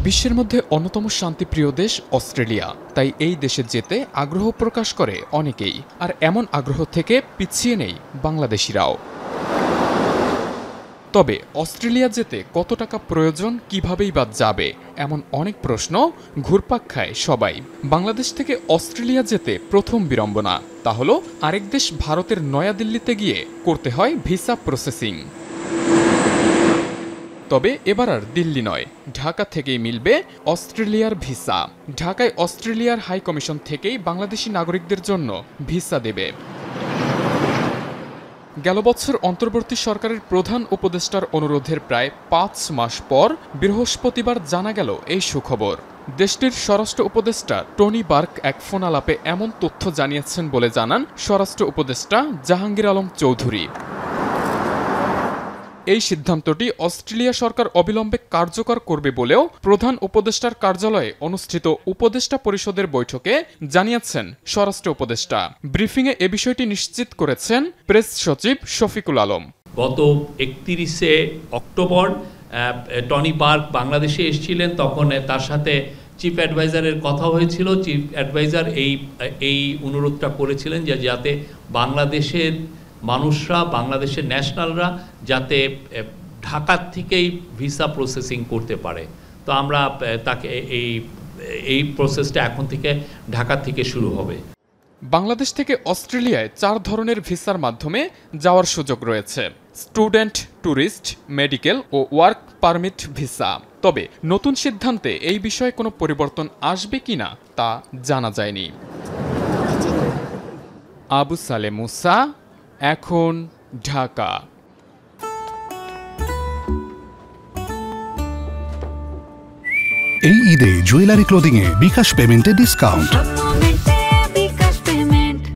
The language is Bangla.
বিশ্বের মধ্যে অন্যতম শান্তিপ্রিয় দেশ অস্ট্রেলিয়া, তাই এই দেশে যেতে আগ্রহ প্রকাশ করে অনেকেই। আর এমন আগ্রহ থেকে পিছিয়ে নেই বাংলাদেশিরাও। তবে অস্ট্রেলিয়া যেতে কত টাকা প্রয়োজন, কিভাবেই বা যাবে, এমন অনেক প্রশ্ন ঘুরপাক খায় সবাই। বাংলাদেশ থেকে অস্ট্রেলিয়া যেতে প্রথম বিড়ম্বনা তা হলো আরেক দেশ ভারতের নয়াদিল্লিতে গিয়ে করতে হয় ভিসা প্রসেসিং। তবে এবার আর দিল্লি নয়, ঢাকা থেকেই মিলবে অস্ট্রেলিয়ার ভিসা। ঢাকায় অস্ট্রেলিয়ার হাই কমিশন থেকেই বাংলাদেশি নাগরিকদের জন্য ভিসা দেবে। গেল বছর অন্তর্বর্তী সরকারের প্রধান উপদেষ্টার অনুরোধের প্রায় ৫ মাস পর বৃহস্পতিবার জানা গেল এই সুখবর। দেশটির স্বরাষ্ট্র উপদেষ্টা টনি বার্ক এক ফোনালাপে এমন তথ্য জানিয়েছেন বলে জানান স্বরাষ্ট্র উপদেষ্টা জাহাঙ্গীর আলম চৌধুরী। এই সিদ্ধান্তটি অস্ট্রেলিয়া সরকার অবিলম্বে কার্যকর করবে বলেও প্রধান উপদেষ্টার কার্যালয়ে অনুষ্ঠিত উপদেষ্টা পরিষদের বৈঠকে জানিয়েছেন স্বরাষ্ট্র উপদেষ্টা। ব্রিফিংয়ে এ বিষয়টি নিশ্চিত করেছেন প্রেস সচিব শফিকুল আলম। গত ৩১শে অক্টোবর টনি বার্ক বাংলাদেশে এসেছিলেন, তখন তার সাথে চিফ অ্যাডভাইজারের কথা হয়েছিল। চিফ অ্যাডভাইজার এই অনুরোধটা করেছিলেন যে যাতে বাংলাদেশের মানুষরা, বাংলাদেশের ন্যাশনালরা যাতে ঢাকার থেকেই ভিসা প্রসেসিং করতে পারে। তো আমরা তাকে এই প্রসেসটা এখন থেকে ঢাকা থেকে শুরু হবে। বাংলাদেশ থেকে অস্ট্রেলিয়ায় ৪ ধরনের ভিসার মাধ্যমে যাওয়ার সুযোগ রয়েছে: স্টুডেন্ট, ট্যুরিস্ট, মেডিকেল ও ওয়ার্ক পারমিট ভিসা। তবে নতুন সিদ্ধান্তে এই বিষয়ে কোনো পরিবর্তন আসবে কিনা তা জানা যায়নি। আবু সালে মুসা, এখন ঢাকা। এই ঈদে জুয়েলারি ক্লোদিংয়ে বিকাশ পেমেন্টে ডিসকাউন্ট।